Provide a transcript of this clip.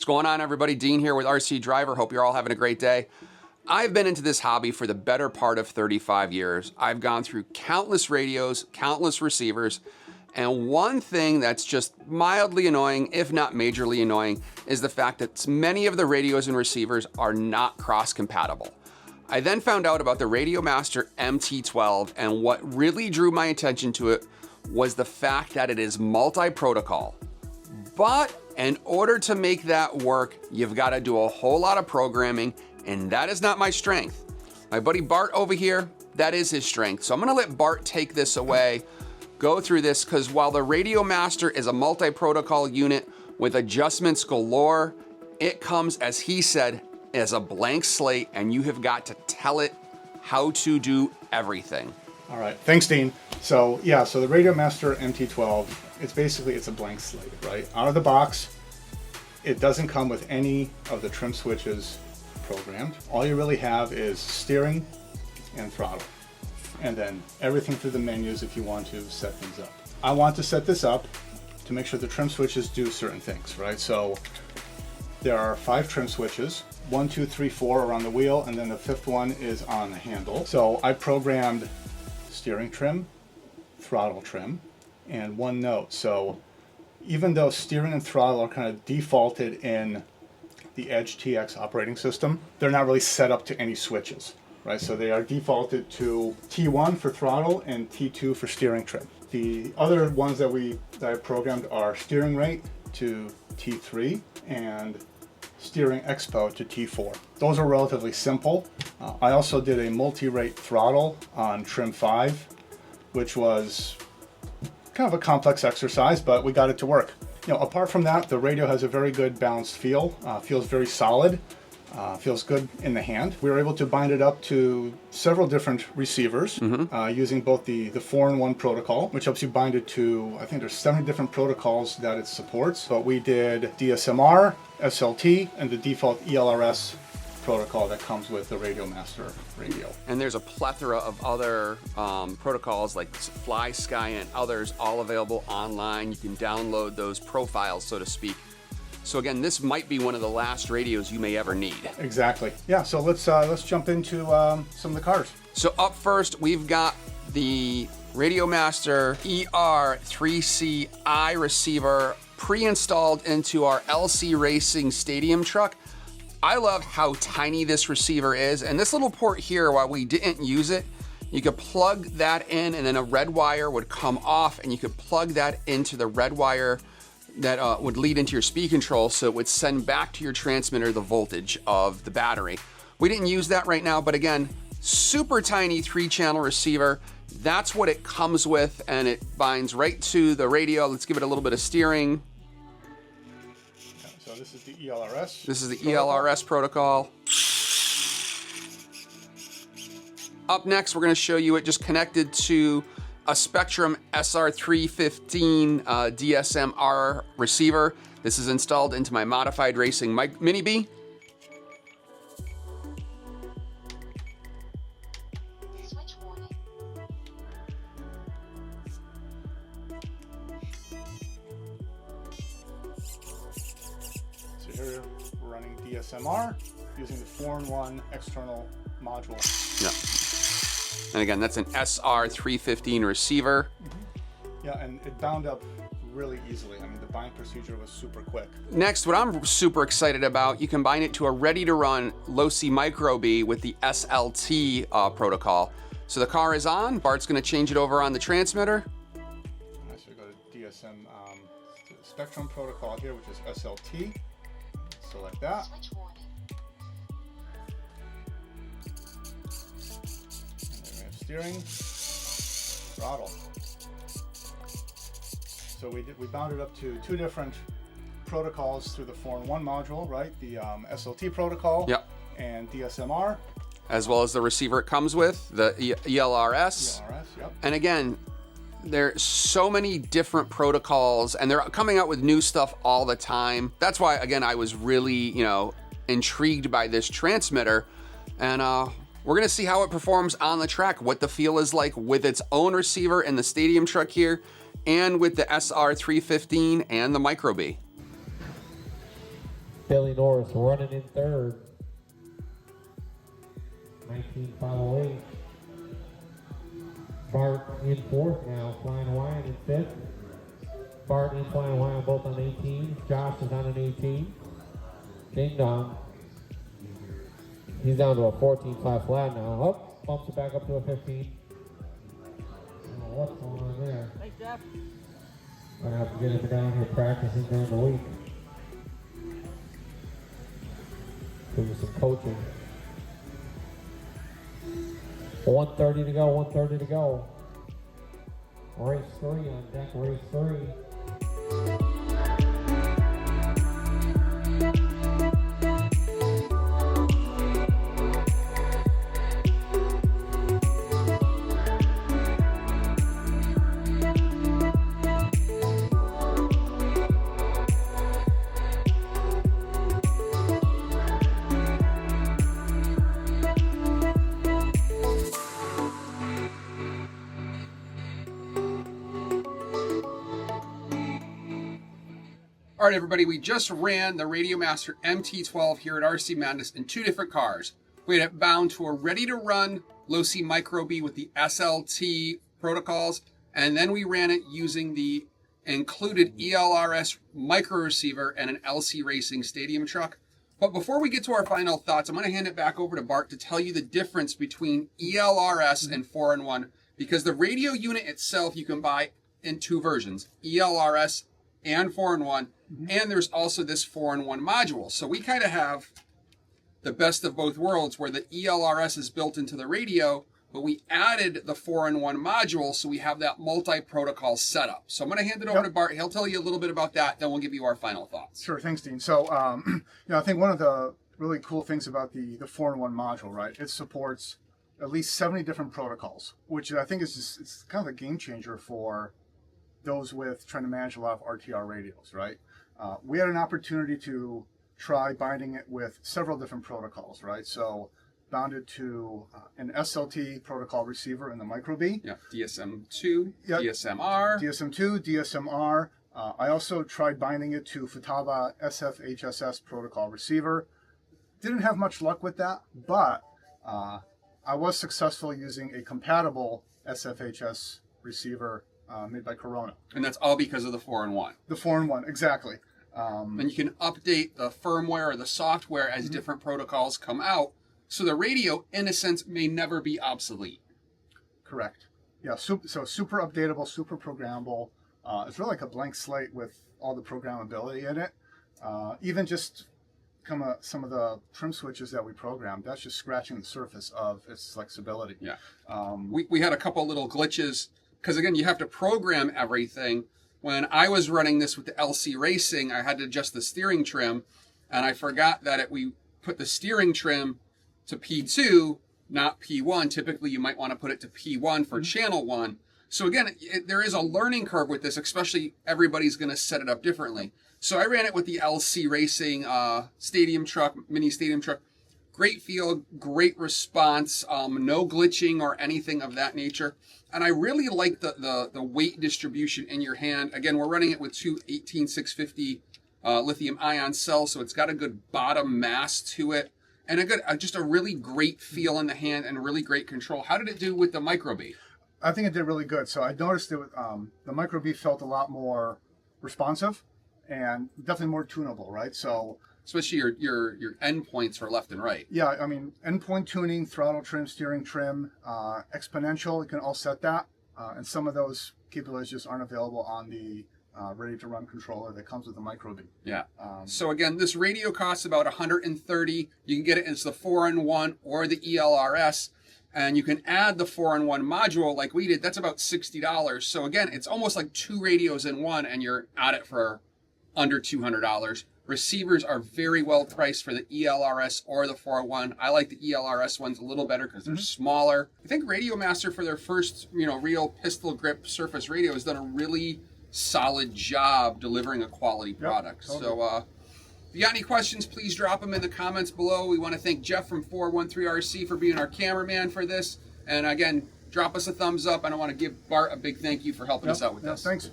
What's going on, everybody? Dean here with RC Driver. Hope you're all having a great day. I've been into this hobby for the better part of 35 years. I've gone through countless radios, countless receivers, and one thing that's just mildly annoying, if not majorly annoying, is the fact that many of the radios and receivers are not cross-compatible. I then found out about the RadioMaster MT12, and what really drew my attention to it was the fact that it is multi-protocol. But in order to make that work, you've got to do a whole lot of programming, and that is not my strength. My buddy Bart over here, that is his strength. So I'm gonna let Bart take this away, go through this, because while the RadioMaster is a multi-protocol unit with adjustments galore, it comes, as he said, as a blank slate, and you have got to tell it how to do everything. All right, thanks, Dean. So the RadioMaster MT12, it's a blank slate, right? Out of the box, it doesn't come with any of the trim switches programmed. All you really have is steering and throttle, and then everything through the menus if you want to set things up. I want to set this up to make sure the trim switches do certain things, right? So there are 5 trim switches, 1, 2, 3, 4 are on the wheel, and then the 5th one is on the handle. So I programmed steering trim, throttle trim, and one note. So even though steering and throttle are kind of defaulted in the Edge TX operating system, they're not really set up to any switches, right? So they are defaulted to T1 for throttle and T2 for steering trim. The other ones that I programmed are steering rate to T3 and steering expo to T4. Those are relatively simple. I also did a multi-rate throttle on trim 5, which was kind of a complex exercise, but we got it to work. Apart from that, the radio has a very good balanced feel, feels very solid, feels good in the hand. We were able to bind it up to several different receivers using both the 4-in-1 protocol, which helps you bind it to, I think there's 70 different protocols that it supports. But we did DSMR, SLT, and the default ELRS protocol that comes with the RadioMaster radio. And there's a plethora of other protocols like Fly, Sky, and others, all available online. You can download those profiles, so to speak. So again, this might be one of the last radios you may ever need. Exactly. Yeah, so let's jump into some of the cars. So up first, we've got the RadioMaster ER3CI receiver pre-installed into our LC Racing Stadium truck. I love how tiny this receiver is, and this little port here, while we didn't use it, you could plug that in and then a red wire would come off, and you could plug that into the red wire that would lead into your speed control, so it would send back to your transmitter the voltage of the battery. We didn't use that right now, but again, super tiny 3-channel receiver. That's what it comes with, and it binds right to the radio. Let's give it a little bit of steering. So this is the ELRS. This is the ELRS protocol. Up next, we're going to show you it just connected to a Spectrum SR315 DSMR receiver. This is installed into my modified racing Mini B. So here we're running DSMR using the 4-in-1 external module. Yeah. And again, that's an SR315 receiver. Yeah, and it bound up really easily. I mean, the bind procedure was super quick. Next, what I'm super excited about, you combine it to a ready-to-run low-C micro B with the SLT protocol. So the car is on. Bart's going to change it over on the transmitter. All right, so we go to DSM Spectrum protocol here, which is SLT. Select that. Steering, throttle. So we bound it up to 2 different protocols through the 4-in-1 module, right? The SLT protocol. Yep. And DSMR. As well as the receiver it comes with, the ELRS. ELRS, yep. And again, there's so many different protocols, and they're coming out with new stuff all the time. That's why, again, I was really, intrigued by this transmitter. And we're gonna see how it performs on the track, what the feel is like with its own receiver in the stadium truck here, and with the SR315 and the Micro B. Billy Norris running in third. 19.508. Bart in fourth now, Flying Hawaiian in fifth. Bart and Flying Hawaiian both on 18. Josh is on an 18. Ding dong. He's down to a 14.5 flat now. Oh, bumps it back up to a 15. Oh, what's going on there? Thanks, Jeff. Gonna have to get him down here practicing during the week. Doing some coaching. 1:30 to go, 1:30 to go. Race 3 on deck, race 3. All right, everybody, we just ran the RadioMaster MT12 here at RC Madness in 2 different cars. We had it bound to a ready-to-run low-C Micro B with the SLT protocols, and then we ran it using the included ELRS micro receiver and an LC Racing stadium truck. But before we get to our final thoughts, I'm going to hand it back over to Bart to tell you the difference between ELRS and 4-in-1, because the radio unit itself you can buy in 2 versions, ELRS and 4-in-1, and there's also this 4-in-1 module. So we kind of have the best of both worlds where the ELRS is built into the radio, but we added the 4-in-1 module, so we have that multi-protocol setup. So I'm going to hand it over to Bart. He'll tell you a little bit about that, then we'll give you our final thoughts. Sure, thanks, Dean. So, I think one of the really cool things about the 4-in-1 module, right, it supports at least 70 different protocols, which I think is just, it's kind of a game changer for those with trying to manage a lot of RTR radios, right? We had an opportunity to try binding it with several different protocols, right? So bounded to an SLT protocol receiver in the Micro B. Yeah, DSM2, yep. DSM2, DSMR. I also tried binding it to Futaba SFHSS protocol receiver. Didn't have much luck with that, but I was successful using a compatible SFHS receiver made by Corona. And that's all because of the 4-in-1. The 4-in-1, exactly. And you can update the firmware or the software as different protocols come out. So the radio, in a sense, may never be obsolete. Correct. Yeah, so super updatable, super programmable. It's really like a blank slate with all the programmability in it. Even just some of the trim switches that we programmed, that's just scratching the surface of its flexibility. Yeah. We had a couple little glitches, because again, you have to program everything. When I was running this with the LC Racing, I had to adjust the steering trim, and I forgot that we put the steering trim to P2, not P1. Typically, you might want to put it to P1 for channel 1. So again, there is a learning curve with this, especially everybody's going to set it up differently. So I ran it with the LC Racing stadium truck, mini stadium truck. Great feel, great response, no glitching or anything of that nature. And I really like the weight distribution in your hand. Again, we're running it with 2 18650 lithium ion cells, so it's got a good bottom mass to it. And just a really great feel in the hand and really great control. How did it do with the Micro B? I think it did really good. So I noticed the Micro B felt a lot more responsive and definitely more tunable, right? So especially your endpoints for left and right. Yeah, I mean, endpoint tuning, throttle trim, steering trim, exponential, you can all set that. And some of those capabilities just aren't available on the ready-to-run controller that comes with the Micro B. Yeah. So again, this radio costs about $130. You can get it as the 4-in-1 or the ELRS. And you can add the 4-in-1 module like we did. That's about $60. So again, it's almost like 2 radios in one, and you're at it for under $200. Receivers are very well priced for the ELRS or the 4-in-1. I like the ELRS ones a little better because they're smaller. I think RadioMaster, for their first, real pistol grip surface radio, has done a really solid job delivering a quality product. Totally. So if you got any questions, please drop them in the comments below. We want to thank Jeff from 413RC for being our cameraman for this. And again, drop us a thumbs up. And I want to give Bart a big thank you for helping us out with this. Thanks.